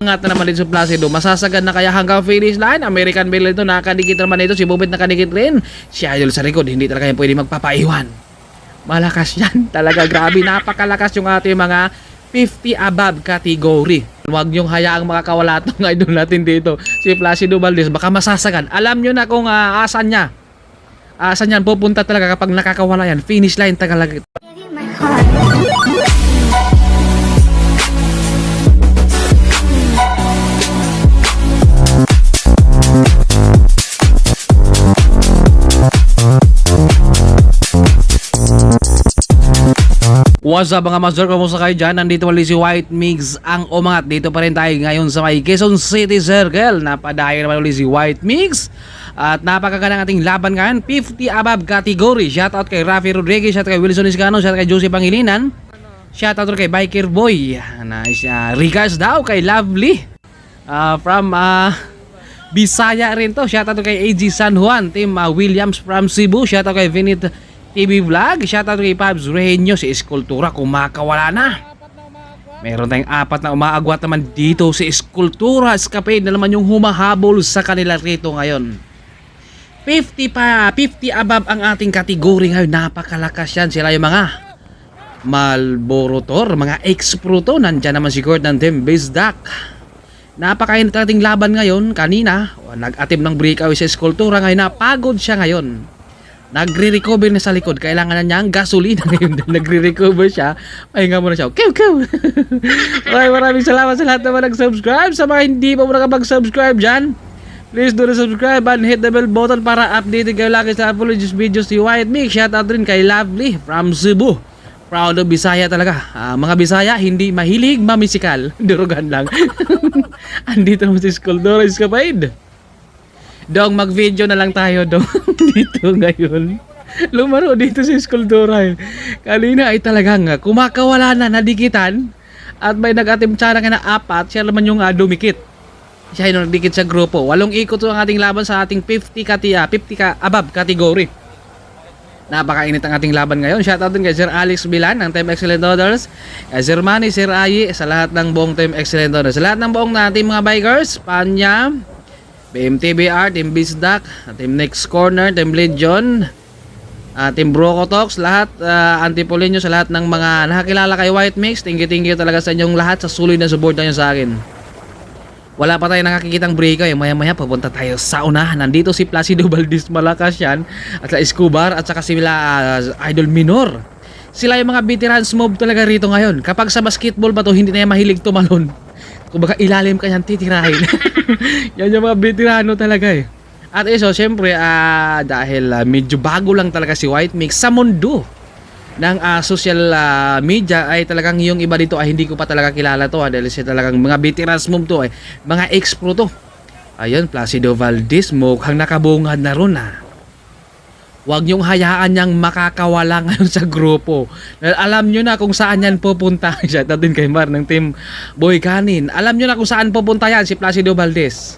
Angat na naman dito sa Placido. Masasagad na kaya hanggang finish line. American Bell ito, nakadikit naman ito. Si Bubit nakadikit rin. Si Idol sa likod, hindi talaga yan pwede magpapaiwan. Malakas yan. Talaga grabe, napakalakas yung ating mga 50 above category. Huwag niyong hayaang makakawala itong idol natin dito. Si Placido Valdez, baka masasagad. Alam nyo na kung asan niya. Asan yan pupunta talaga kapag nakakawala yan. Finish line talaga. What's up mga master, kumusta kayo dyan? Nandito mali si White Mix ang umangat. Dito pa rin tayo ngayon sa may Quezon City Circle. Napadayo naman ulit si White Mix. At napakagandang ating laban ngayon, 50 above category. Shoutout kay Rafi Rodriguez, shoutout kay Wilson Iscano, shoutout kay Josie Pangilinan, shoutout kay Biker Boy. Nice. Regards daw kay Lovely from Bisaya rin to. Shoutout kay AG San Juan, Team Williams from Cebu. Shoutout kay Vinit TV Vlog, shoutout kay Pabs Reheño. Si Eskultura kumakawala na. Meron tayong 4 na umaagwat naman dito si Eskultura. Escapade na naman yung humahabol sa kanila rito ngayon. 50 above ang ating kategory ngayon. Napakalakas yan. Sila yung mga Malborotor, mga ex-pro. Nandyan naman si Gord ng Team Bizdak. Napakainit ating laban ngayon. Kanina nag-attempt ng breakaway si Eskultura. Ngayon napagod siya ngayon. Nagre-recover na sa likod. Kailangan na niya ang gasolina ngayon. Nagre-recover siya. Pahinga muna siya. Maraming salamat sa lahat naman nag-subscribe. Sa mga hindi pa mo nakapag-subscribe dyan, please do na subscribe and hit the bell button para updated kayo lagi sa apologies videos si White Mix. Shoutout rin kay Lovely from Cebu. Proud of Bisaya talaga. Mga Bisaya hindi mahilig mamisikal. Durugan lang. Andito naman si Eskultura Escapade. Dong, mag-video na lang tayo dong dito ngayon. Lumaro dito si Eskultura. Kanina ay talagang kumakawala na, nadikitan. At may nag-attempt siya na 4. Siya naman yung dumikit. Siya yung nagdikit sa grupo. 8 ikot ang ating laban sa ating 50 above category. Napakainit ang ating laban ngayon. Shoutout din kay Sir Alex Bilan ng Team Excellent Orders, Sir Manny, Sir Ayi, sa lahat ng buong Team Excellent Orders. Sa lahat ng buong natin mga bikers, Panya, BMTBR, Team Bizdak, Team Next Corner, Team Legion, Team Brocotox, lahat, Antipolinyo, sa lahat ng mga nakakilala kay White Mix. Thank you talaga sa inyong lahat sa suloy na support nyo sa akin. Wala pa tayo nakakikitang breakout. Maya papunta tayo sa unahan. Nandito si Placido Valdez, malakas yan. At sa Escobar at saka sila Idol Minor. Sila yung mga veterans move talaga rito ngayon. Kapag sa basketball ba to, hindi na yan mahilig tumalon. Kung baka ilalim ka yan, titirahin. Yan yung mga veterano talaga eh. At iso, syempre, dahil medyo bago lang talaga si White Mix sa mundo ng social media, ay talagang yung iba dito ay hindi ko pa talaga kilala to. Dahil siya talagang mga veterans move to, mga ex-pro to. Ayun, Placido Valdez, mukhang nakabungad na ron Huwag niyong hayaan niyang makakawala ngayon sa grupo. Alam niyo na kung saan yan pupunta. Shoutout din kay Mar ng Team Boy Kanin. Alam niyo na kung saan pupunta yan si Placido Valdez.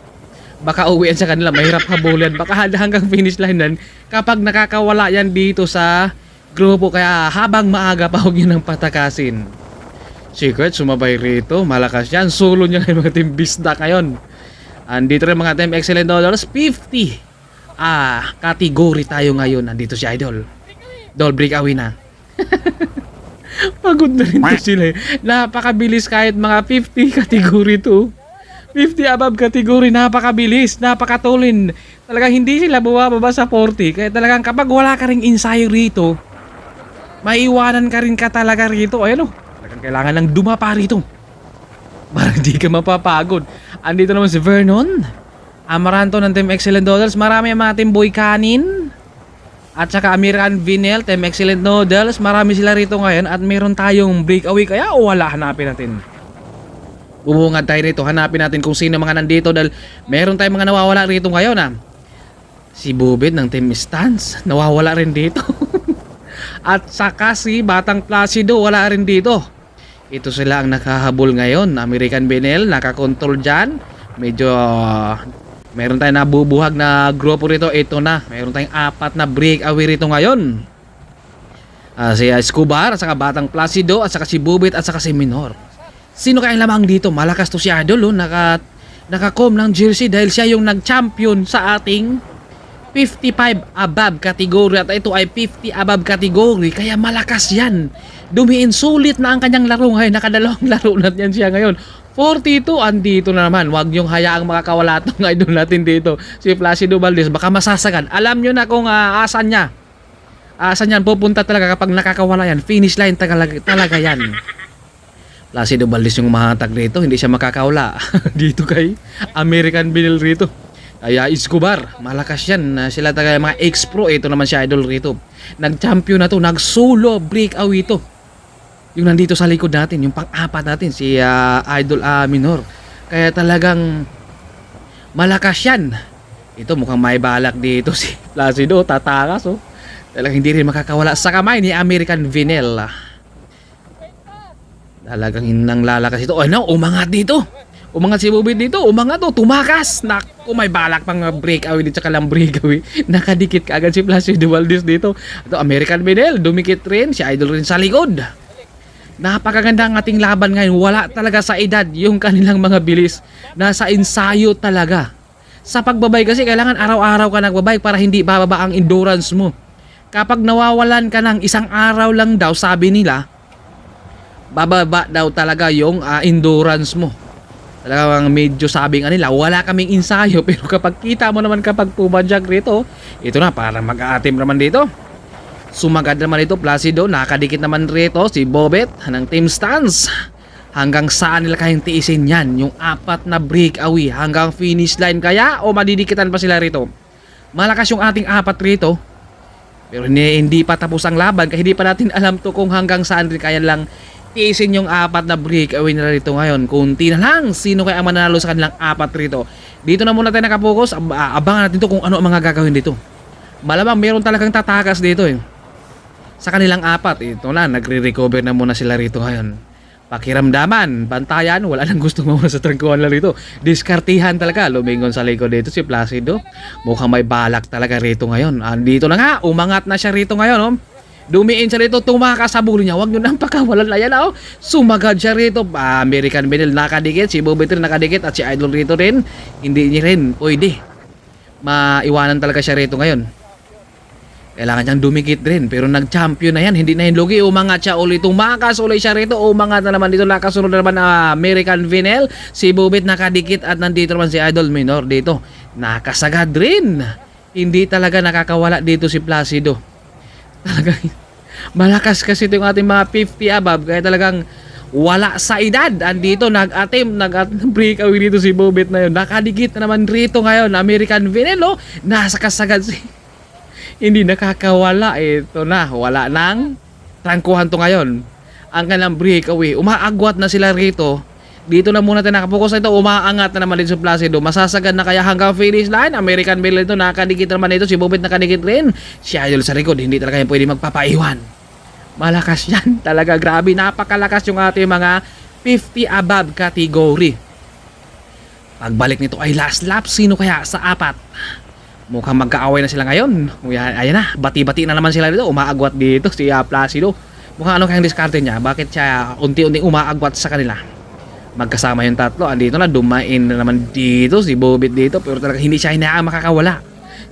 Baka uwian sa kanila, mahirap habulan. Baka hanggang finish line nan kapag nakakawala yan dito sa grupo. Kaya habang maaga pa, huwag niyo nang patakasin. Secret, sumabay rito. Malakas yan. Solo niya ngayon mga Team Bizdak ngayon. Andito rin mga Team Excellent Dollars. 50 category tayo ngayon. Nandito si Idol. Dol, breakaway na. Pagod na rin to sila. Napakabilis kahit mga 50 category to. 50 above category, napakabilis, napakatulin. Talagang hindi sila bumababa sa 40. Kaya talagang kapag wala ka ring ensayo rito, maiwanan ka rin ka talaga rito. Ayun talagang kailangan lang dumapa rito para hindi ka mapapagod. Andito naman si Vernon Amaranto ng Team Excellent Noodles. Marami ang mga Team Boy Kanin at saka Amiran Vinel, Team Excellent Noodles. Marami sila rito ngayon at meron tayong breakaway. Kaya wala, hanapin natin. Bumungad tayo rito, hanapin natin kung sino mga nandito. Dahil meron tayong mga nawawala rito ngayon Si Bubid ng Team Stance, nawawala rin dito. At saka si Batang Placido, wala rin dito. Ito sila ang nakahabol ngayon. American Vinel, nakakontrol dyan. Medyo meron tayong nabubuhag na grupo rito. Ito na, meron tayong 4 na breakaway rito ngayon. Si Escobar, at saka Batang Placido, at saka si Bubit, at saka si Minor. Sino kayang lamang dito? Malakas to si Idol, oh. Naka-com ng jersey dahil siya yung nag-champion sa ating 55 above category at ito ay 50 above category, kaya malakas yan. Dumiin, sulit na ang kanyang laro ngayon, nakadalawang laro na yan siya ngayon. 42, andito na naman. Huwag niyong hayaang makakawala itong idol natin dito, si Placido Valdez, baka masasagad. Alam nyo na kung asan niya. Asan yan pupunta talaga kapag nakakawala yan. Finish line talaga yan. Placido Valdez yung mahatag rito, hindi siya makakawala dito kay American Vinyl rito. Kaya Escobar, malakas yan. Sila talaga mga ex-pro. Ito naman si Idol rito. Nag-champion na to, nag-solo breakaway ito. Yung nandito sa likod natin, yung pang-apat natin, si Idol Minor. Kaya talagang malakas yan. Ito mukhang may balak dito si Placido, tatakas oh. Talagang hindi rin makakawala sa kamay ni American Vinyl. Talagang hinang lalakas ito. Ano, umangat dito. Umangat si Bobit dito, umangat o, tumakas. Naku, may balak pang breakaway dito, tsaka lang breakaway. Nakadikit ka agad si Placido Valdez dito. Ito, American Vinyl, dumikit rin, si Idol rin sa likod. Napakaganda ang ating laban ngayon. Wala talaga sa edad yung kanilang mga bilis. Nasa ensayo talaga. Sa pagbabay kasi, kailangan araw-araw ka nagbabay para hindi bababa ang endurance mo. Kapag nawawalan ka ng isang araw lang daw, sabi nila, bababa daw talaga yung endurance mo. Talagang medyo sabi nga nila, wala kaming ensayo. Pero kapag kita mo naman kapag pumadyak rito, ito na, parang mag-aatim naman dito. Sumagad naman ito, Placido. Nakadikit naman rito si Bobet ng Team Stance. Hanggang saan nila kayang tiisin yan? Yung apat na breakaway hanggang finish line kaya o madidikitan pa sila rito? Malakas yung ating apat rito. Pero hindi pa tapos ang laban. Kaya hindi pa natin alam to kung hanggang saan rin kaya lang tiisin yung apat na breakaway nila rito ngayon. Kunti na lang. Sino kaya ang mananalo sa kanilang apat rito? Dito na muna tayo nakapokus. Abangan natin to kung ano ang mga gagawin dito. Malamang meron talagang tatakas dito eh. Sa kanilang apat. Ito na, nagre-recover na muna sila rito ngayon. Pakiramdaman, bantayan, wala nang gusto muna sa trangkuhan lang rito. Diskartihan talaga. Lumingon sa likod dito si Placido. Mukhang may balak talaga rito ngayon. Andito na nga, umangat na siya rito ngayon. Oh. Dumiin siya rito, tumakas sa bulo niya. Huwag nyo nang pakawalan na yan. Oh. Sumagad siya rito. American Vinyl nakadikit. Si Bobby rin nakadikit. At si Idol rito rin. Hindi niya rin pwede maiwanan talaga siya rito ngayon. Kailangan niyang dumikit rin. Pero nag-champion na yan. Hindi na yung lugi. Umangat siya ulit. Tumakas ulit siya rito. Umangat na naman dito. Nakasunod na naman American Vinyl. Si Bobby nakadikit. At nandito naman si Idol Minor dito. Nakasagad rin. Hindi talaga nakakawala dito si Placido. Talagang malakas kasi ito yung ating mga 50 above. Kaya talagang wala sa edad. Andito nag-breakaway dito si Bobet na yun. Nakadikit na naman rito ngayon American Vinyl. Oh. Nasa kasagad si hindi nakakawala. Ito na, wala nang trangkuhan to ngayon. Ang kanilang breakaway, umaagwat na sila rito. Dito na muna tayo nakapokus na ito. Umaangat na naman dito si Placido. Masasagad na kaya hanggang finish line. American Vinyl ito, nakadikit naman ito. Si Bobet nakadikit rin. Si Idol sa likod, hindi talaga yan pwede magpapaiwan. Malakas yan. Talaga grabe, napakalakas yung ating mga 50 above category. Pagbalik nito ay last lap. Sino kaya sa apat? Mukhang magkaaway na sila ngayon. Ayan na, bati-bati na naman sila dito. Umaagwat dito si Placido. Mukhang ano kayang diskarte niya? Bakit siya unti-unting umaagwat sa kanila? Magkasama yung tatlo. Andito na, dumain na naman dito si Bobit dito. Pero talaga hindi siya hinaang makakawala.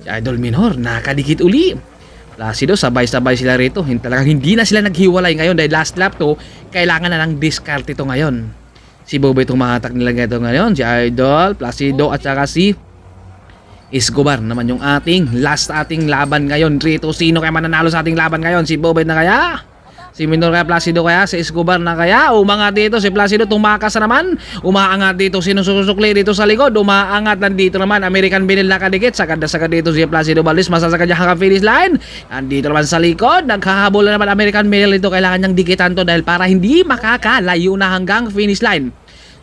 Si Idol Minor, nakadikit uli. Placido, sabay-sabay sila rito. Talagang hindi na sila naghiwalay ngayon. Dahil last lap to, kailangan na ng diskarte ito ngayon. Si Bobit tumatak nila ngayon. Si Idol, Placido at saka si Escobar naman yung ating laban ngayon rito. Sino kaya mananalo sa ating laban ngayon? Si Bobet na kaya? Si Minor kaya? Placido kaya? Si Escobar na kaya? Umangat dito si Placido, tumakas na naman. Umaangat dito, sinususukli dito sa likod. Umaangat nandito naman American Vinyl nakadikit. Sagad dito si Placido Valdez. Masasagad niya hanggang finish line. Nandito naman sa likod. Naghahabol na naman American Vinyl ito. Kailangan niyang dikitan to dahil para hindi makakalayo na hanggang finish line.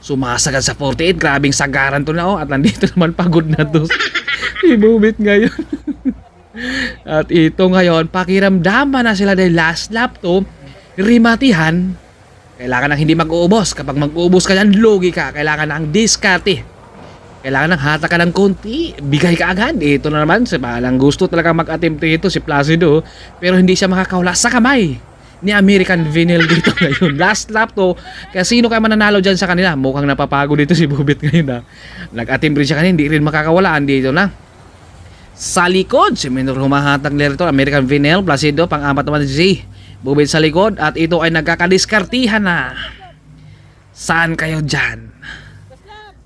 Sumasagad sa 48. Grabing sagaran to na oh. At nandito naman pagod na to si Bobit ngayon. At ito ngayon, pakiramdaman na sila dahil last lap to, rimatihan. Kailangan nang hindi mag-uubos. Kapag mag-uubos ka yan, lugi ka. Kailangan nang diskarte. Kailangan nang hata ka ng konti. Bigay ka agad. Ito na naman, sa balang gusto talaga mag-attempt ito si Placido. Pero hindi siya makakawala sa kamay ni American Vinyl dito ngayon. Last lap to, kaya sino kaya mananalo dyan sa kanila? Mukhang napapagod dito si Bubit ngayon ha. Nag-attempt rin siya kanina, hindi rin makakawalaan dito na. Sa likod, si Minor humahatag nila rito, American Vinyl, Placido, pang-apat naman si Bubit sa likod, at ito ay nagkakadiskartihan na. Saan kayo dyan?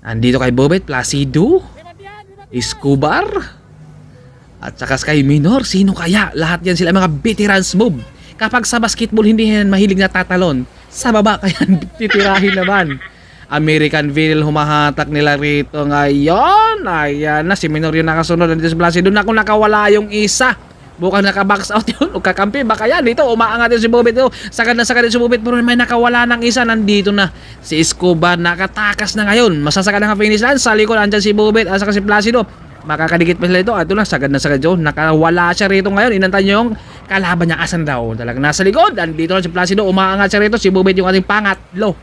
Andito kay Bubit, Placido, Escobar, at saka kay Minor, sino kaya? Lahat yan sila mga veterans move. Kapag sa basketball hindi yan mahilig na tatalon, sa baba kaya titirahin naman. American Vinyl humahatak nila rito ngayon. Ayan na, si Minor yung nakasunod. Dito sa Placido na kung nakawala yung isa. Bukang nakabox out yun o kakampi. Baka yan dito, umaangat yun si Bubit. Sagad na sagad si Bubit, pero may nakawala ng isa. Nandito na si Escobar, nakatakas na ngayon. Masasagad na finish line. Sa likod, andyan si Bubit at saka si Placido. Makakadikit pa sila ito. Ito na, sagad na sagad yun. Nakawala siya rito ngayon. Inantay niyo yung kalaban niya. Asan daw? Talagang nasa likod. Andito na si Placido. Umaangat siya rito. Si Bubit yung ating pangatlo.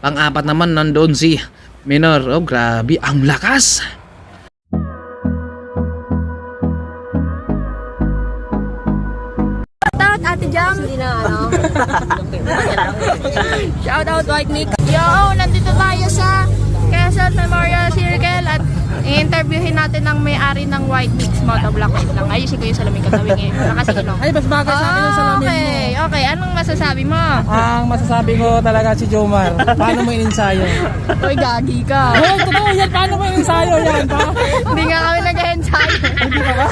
Pang-apat naman nandoon si Minor. Oh, grabe. Ang lakas. Shoutout Ate Jam. Shoutout White Nick. Yo, nandito tayo sa Quezon Memorial Circle at i-interviewin natin ng may-ari ng White Mix Motovlog. Wait lang, ayusin ko yung salamin katawing eh. Kasi ilong. Ay, mas bagay sa akin yung salamin mo. Okay. Anong masasabi mo? Ang masasabi ko talaga si Jomar. Paano mo in-ensayo? Uy, gagi ka. Oh, totoo yan. Paano mo in-ensayo yan, pa? Hindi nga kami nag-ensayo. Hindi ka ba?